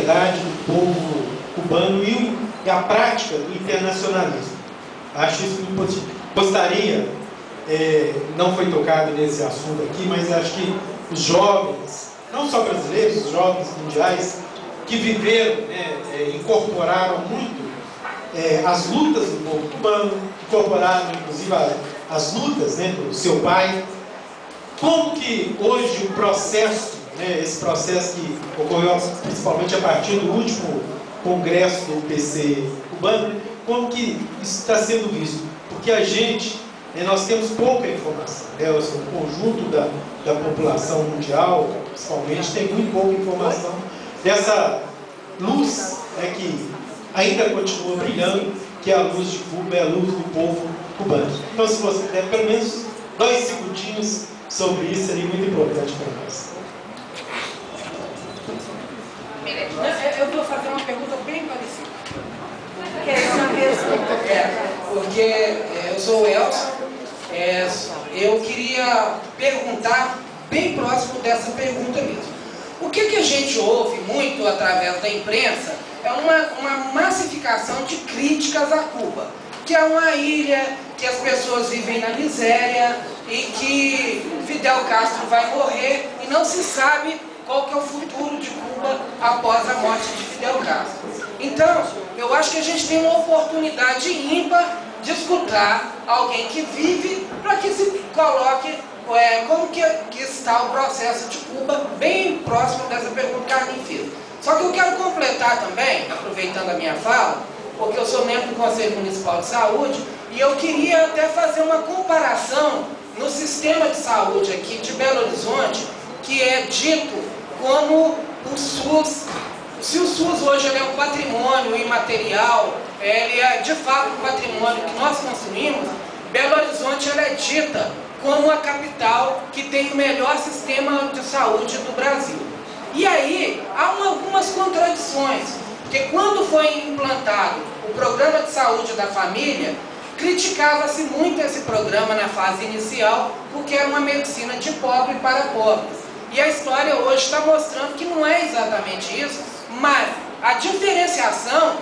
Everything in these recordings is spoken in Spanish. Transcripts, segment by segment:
identidade do povo cubano e a prática do internacionalismo. Acho isso muito positivo. Gostaria, não foi tocado nesse assunto aqui, mas acho que os jovens, não só brasileiros, os jovens mundiais, que viveram, incorporaram muito as lutas do povo cubano, incorporaram inclusive as lutas do seu pai. Como que hoje o processo, esse processo que ocorreu principalmente a partir do último congresso do PC cubano, como que isso está sendo visto? Porque a gente, nós temos pouca informação, o conjunto da população mundial, principalmente, tem muito pouca informação dessa luz que ainda continua brilhando, que é a luz de Cuba, é a luz do povo cubano. Então, se você der pelo menos 2 segundinhos sobre isso, seria muito importante para nós. Eu vou fazer uma pergunta bem parecida. Porque eu sou o Elson, eu queria perguntar bem próximo dessa pergunta mesmo. O que a gente ouve muito através da imprensa é uma massificação de críticas a Cuba, que é uma ilha, que as pessoas vivem na miséria e que Fidel Castro vai morrer e não se sabe qual que é o futuro de Cuba após a morte de Fidel Castro. Então, eu acho que a gente tem uma oportunidade ímpar de escutar alguém que vive para que se coloque como que está o processo de Cuba, bem próximo dessa pergunta que a Carmen fez. Só que eu quero completar também, aproveitando a minha fala, porque eu sou membro do Conselho Municipal de Saúde, e eu queria até fazer uma comparação no sistema de saúde aqui de Belo Horizonte, que é dito como o SUS. Se o SUS hoje é um patrimônio imaterial, ele é de fato um patrimônio que nós construímos, Belo Horizonte ela é dita como a capital que tem o melhor sistema de saúde do Brasil. E aí, há algumas contradições, porque quando foi implantado o Programa de Saúde da Família, criticava-se muito esse programa na fase inicial, porque era uma medicina de pobre para pobres. E a história hoje está mostrando que não é exatamente isso, mas a diferenciação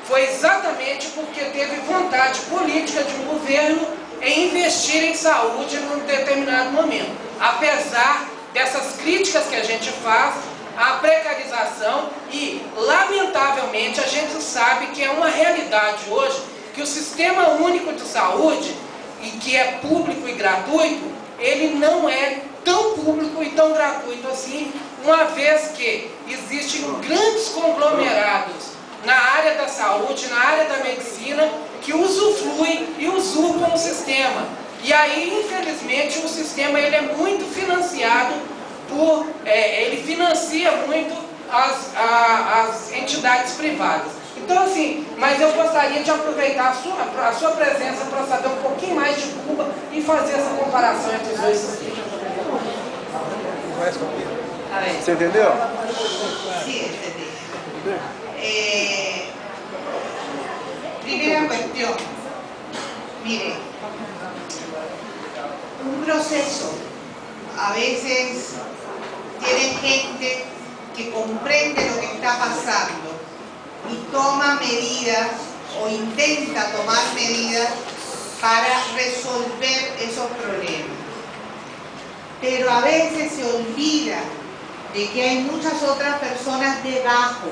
foi exatamente porque teve vontade política de um governo em investir em saúde num determinado momento. Apesar dessas críticas que a gente faz, a precarização e, lamentavelmente, a gente sabe que é uma realidade hoje que o Sistema Único de Saúde, e que é público e gratuito, ele não é tão público e tão gratuito assim, uma vez que existem grandes conglomerados na área da saúde, na área da medicina, que usufruem e usurpam o sistema. E aí, infelizmente, o sistema ele é muito financiado ele financia muito as entidades privadas. Então, assim, mas eu gostaria de aproveitar a sua presença para saber um pouquinho mais de Cuba e fazer essa comparação entre os dois sistemas. ¿Se entendió? Sí, entendí. Primera cuestión. Mire, un proceso a veces tiene gente que comprende lo que está pasando y toma medidas o intenta tomar medidas para resolver esos problemas. Pero a veces se olvida de que hay muchas otras personas debajo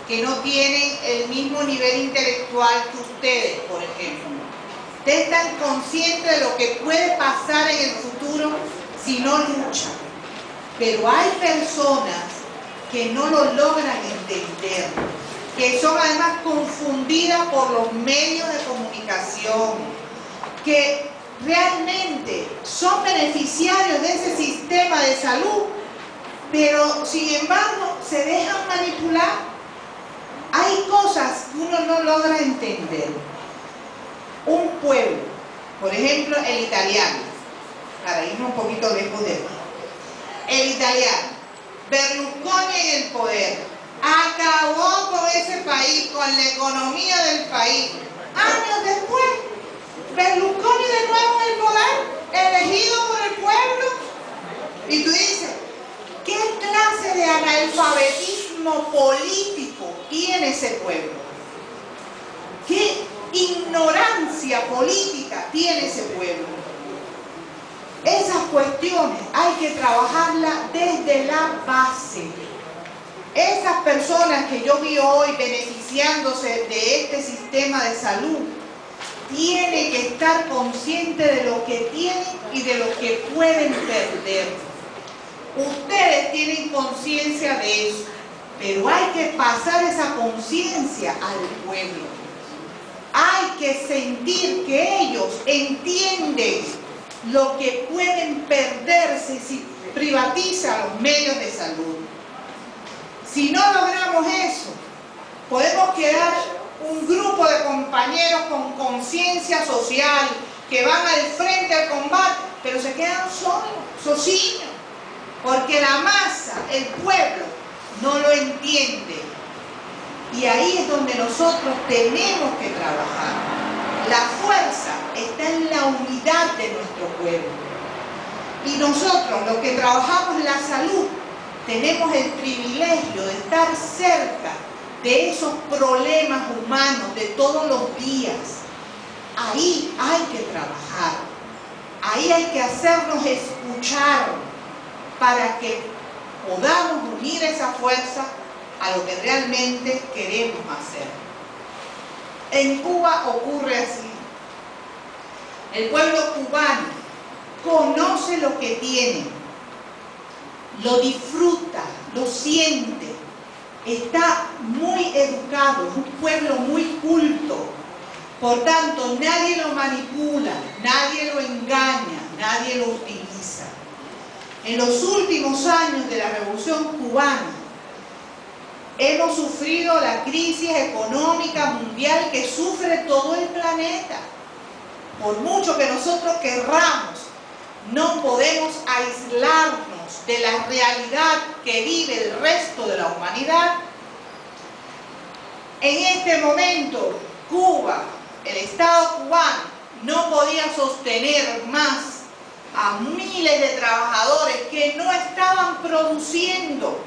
que no tienen el mismo nivel intelectual que ustedes, por ejemplo. Ustedes están conscientes de lo que puede pasar en el futuro si no luchan. Pero hay personas que no lo logran entender, que son además confundidas por los medios de comunicación, que realmente son beneficiarios de ese sistema de salud, pero sin embargo se dejan manipular. Hay cosas que uno no logra entender. Un pueblo, por ejemplo el italiano, para irnos un poquito lejos de aquí, el italiano, Berlusconi en el poder, acabó con ese país, con la economía del país. Años después, Berlusconi de nuevo en el poder, elegido por el pueblo. Y tú dices, ¿qué clase de analfabetismo pragmatismo político tiene ese pueblo? ¿Qué ignorancia política tiene ese pueblo? Esas cuestiones hay que trabajarlas desde la base. Esas personas que yo vi hoy beneficiándose de este sistema de salud tienen que estar conscientes de lo que tienen y de lo que pueden perder. Ustedes tienen conciencia de eso, pero hay que pasar esa conciencia al pueblo. Hay que sentir que ellos entienden lo que pueden perderse si privatizan los medios de salud. Si no logramos eso, podemos quedar un grupo de compañeros con conciencia social que van al frente al combate, pero se quedan solos, porque la masa, el pueblo, no lo entiende. Y ahí es donde nosotros tenemos que trabajar. La fuerza está en la unidad de nuestro pueblo. Y nosotros, los que trabajamos en la salud, tenemos el privilegio de estar cerca de esos problemas humanos de todos los días. Ahí hay que trabajar. Ahí hay que hacernos escuchar para que podamos unir esa fuerza a lo que realmente queremos hacer. En Cuba ocurre así. El pueblo cubano conoce lo que tiene, lo disfruta, lo siente, está muy educado, es un pueblo muy culto. Por tanto, nadie lo manipula, nadie lo engaña, nadie lo utiliza. En los últimos años de la Revolución Cubana, hemos sufrido la crisis económica mundial que sufre todo el planeta. Por mucho que nosotros querramos, no podemos aislarnos de la realidad que vive el resto de la humanidad. En este momento, Cuba, el Estado cubano, no podía sostener más a miles de trabajadores que no estaban produciendo.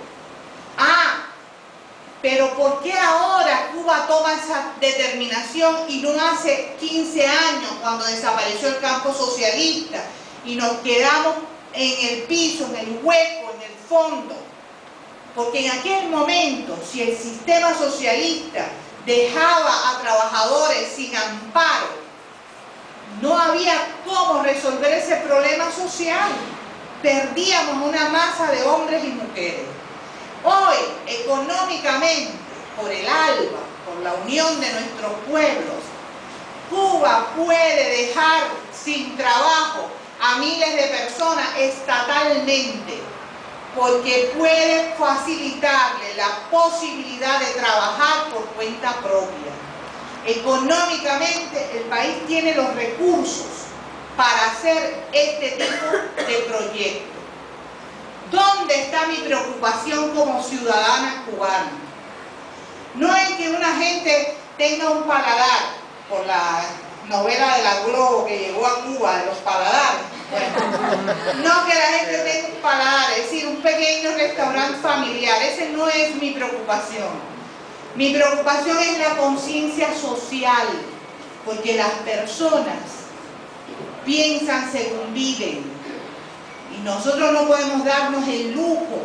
Pero ¿por qué ahora Cuba toma esa determinación y no hace 15 años cuando desapareció el campo socialista y nos quedamos en el piso, en el hueco, en el fondo? Porque en aquel momento, si el sistema socialista dejaba a trabajadores sin amparo, no había cómo resolver ese problema social. Perdíamos una masa de hombres y mujeres. Hoy, económicamente, por el ALBA, por la unión de nuestros pueblos, Cuba puede dejar sin trabajo a miles de personas estatalmente, porque puede facilitarle la posibilidad de trabajar por cuenta propia. Económicamente, el país tiene los recursos para hacer este tipo de proyectos. ¿Dónde está mi preocupación como ciudadana cubana? No es que una gente tenga un paladar, por la novela de la Globo que llegó a Cuba, de los paladares. Bueno, no que la gente tenga un paladar, es decir, un pequeño restaurante familiar. Ese no es mi preocupación. Mi preocupación es la conciencia social, porque las personas piensan según viven. Y nosotros no podemos darnos el lujo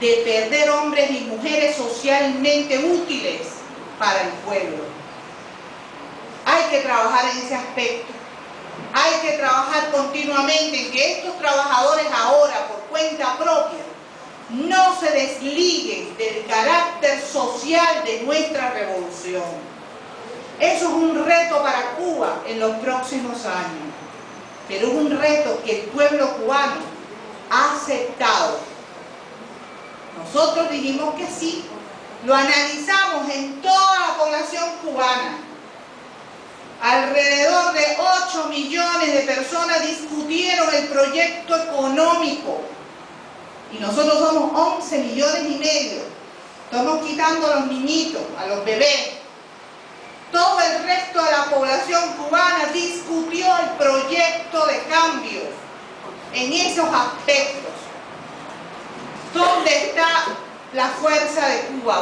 de perder hombres y mujeres socialmente útiles para el pueblo. Hay que trabajar en ese aspecto. Hay que trabajar continuamente en que estos trabajadores ahora, por cuenta propia, no se desliguen del carácter social de nuestra revolución. Eso es un reto para Cuba en los próximos años. Pero es un reto que el pueblo cubano ha aceptado. Nosotros dijimos que sí, lo analizamos en toda la población cubana. Alrededor de 8 millones de personas discutieron el proyecto económico y nosotros somos 11 millones y medio. Estamos quitando a los niñitos, a los bebés. Todo el resto de la población cubana discutió el proyecto de cambio en esos aspectos. ¿Dónde está la fuerza de Cuba.